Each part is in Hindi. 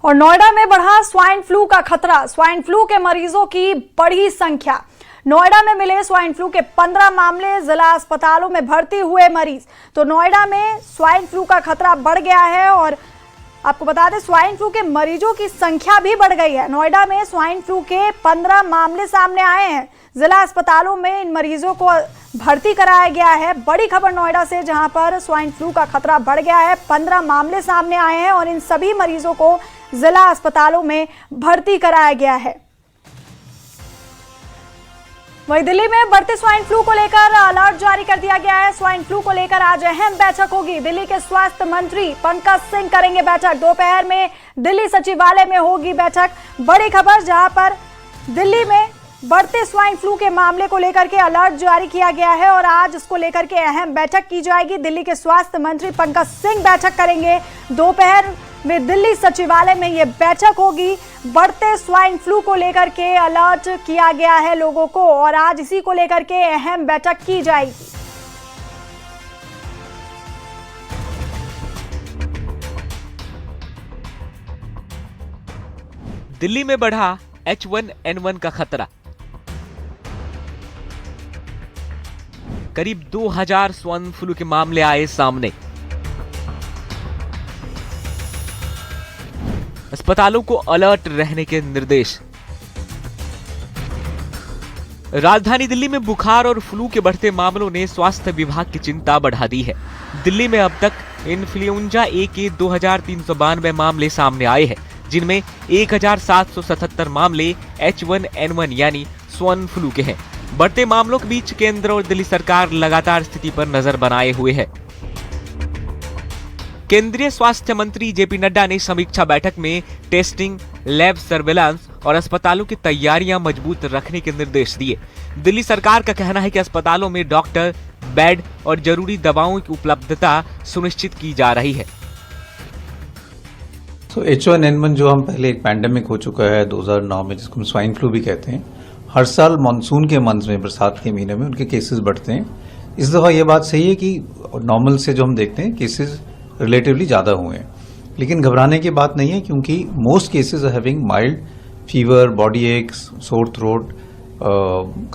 और नोएडा में बढ़ा स्वाइन फ्लू का खतरा। स्वाइन फ्लू के मरीजों की बढ़ी संख्या। नोएडा में मिले स्वाइन फ्लू के 15 मामले, जिला अस्पतालों में भर्ती हुए मरीज। तो नोएडा में स्वाइन फ्लू का खतरा बढ़ गया है और आपको बता दें स्वाइन फ्लू के मरीजों की संख्या भी बढ़ गई है। नोएडा में स्वाइन फ्लू के 15 मामले सामने आए हैं। जिला अस्पतालों में इन मरीजों को भर्ती कराया गया है। बड़ी खबर नोएडा से, जहां पर स्वाइन फ्लू का खतरा बढ़ गया है। 15 मामले सामने आए हैं और इन सभी मरीजों को जिला अस्पतालों में भर्ती कराया गया है। वहीं दिल्ली में बढ़ते स्वाइन फ्लू को लेकर अलर्ट जारी कर दिया गया है। स्वाइन फ्लू को लेकर आज अहम बैठक होगी। दिल्ली के स्वास्थ्य मंत्री पंकज सिंह करेंगे बैठक। दोपहर में दिल्ली सचिवालय में होगी बैठक। बड़ी खबर, जहां पर दिल्ली में बढ़ते स्वाइन फ्लू के मामले को लेकर के अलर्ट जारी किया गया है और आज इसको लेकर के अहम बैठक की जाएगी। दिल्ली के स्वास्थ्य मंत्री पंकज सिंह बैठक करेंगे। दोपहर में दिल्ली सचिवालय में यह बैठक होगी। बढ़ते स्वाइन फ्लू को लेकर के अलर्ट किया गया है लोगों को और आज इसी को लेकर के अहम बैठक की जाएगी। दिल्ली में बढ़ा H1N1 का खतरा। करीब 2000 स्वाइन फ्लू के मामले आए सामने। अस्पतालों को अलर्ट रहने के निर्देश। राजधानी दिल्ली में बुखार और फ्लू के बढ़ते मामलों ने स्वास्थ्य विभाग की चिंता बढ़ा दी है। दिल्ली में अब तक इन्फ्लुएंजा ए के 2392 मामले सामने आए हैं, जिनमें 1777 मामले H1N1 यानी स्वाइन फ्लू के हैं। बढ़ते मामलों के बीच केंद्र और दिल्ली सरकार लगातार स्थिति पर नजर बनाए हुए है। केंद्रीय स्वास्थ्य मंत्री जेपी नड्डा ने समीक्षा बैठक में टेस्टिंग, लैब सर्वेलांस और अस्पतालों की तैयारियां मजबूत रखने के निर्देश दिए। दिल्ली सरकार का कहना है कि अस्पतालों में डॉक्टर, बेड और जरूरी दवाओं की उपलब्धता सुनिश्चित की जा रही है। H1N1 जो हम पहले एक पैंडेमिक हो चुका है 2009 में, जिसको हम स्वाइन फ्लू भी कहते हैं, हर साल मानसून के मंथ में, बरसात के महीने में उनके केसेस बढ़ते हैं। इस दफा ये बात सही है कि नॉर्मल से जो हम देखते हैं केसेस रिलेटिवली ज़्यादा हुए हैं, लेकिन घबराने की बात नहीं है, क्योंकि most cases are having mild fever, body aches, sore throat,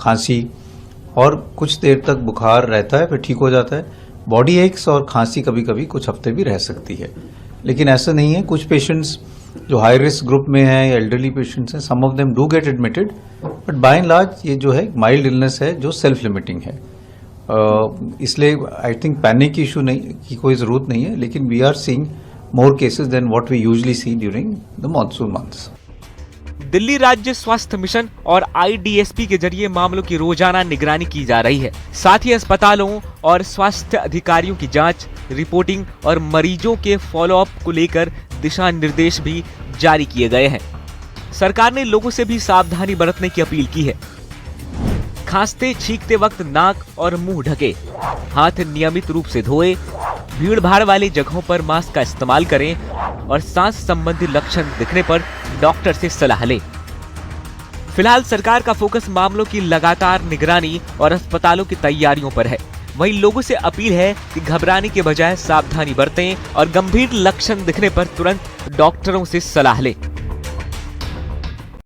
खांसी और कुछ देर तक बुखार रहता है, फिर ठीक हो जाता है। बॉडी एक्स और खांसी कभी कभी कुछ हफ्ते भी रह सकती है, लेकिन ऐसा नहीं है। कुछ पेशेंट्स जो हाई रिस्क ग्रुप में हैं या एल्डरली पेशेंट्स हैं, some of them do get admitted, but by and large ये जो है माइल्ड इलनेस है जो सेल्फ लिमिटिंग है। इसलिए आई थिंक पैनिक इशू नहीं की कोई जरूरत नहीं है, लेकिन we are seeing more cases than what we usually see during the monsoon months. Delhi राज्य स्वास्थ्य मिशन और IDSP के जरिए मामलों की रोजाना निगरानी की जा रही है। साथ ही अस्पतालों और स्वास्थ्य अधिकारियों की जांच, रिपोर्टिंग और मरीजों के फॉलोअप को लेकर दिशा निर्देश भी जारी किए गए हैं। सरकार ने लोगों से भी सावधानी बरतने की अपील की है। खांसते छींकते वक्त नाक और मुंह ढके, हाथ नियमित रूप से धोए, भीड़ भाड़ वाली जगहों पर मास्क का इस्तेमाल करें और सांस संबंधी लक्षण दिखने पर डॉक्टर से सलाह लें। फिलहाल सरकार का फोकस मामलों की लगातार निगरानी और अस्पतालों की तैयारियों पर है। वहीं लोगों से अपील है कि घबराने के बजाय सावधानी बरतें और गंभीर लक्षण दिखने पर तुरंत डॉक्टरों से सलाह लें।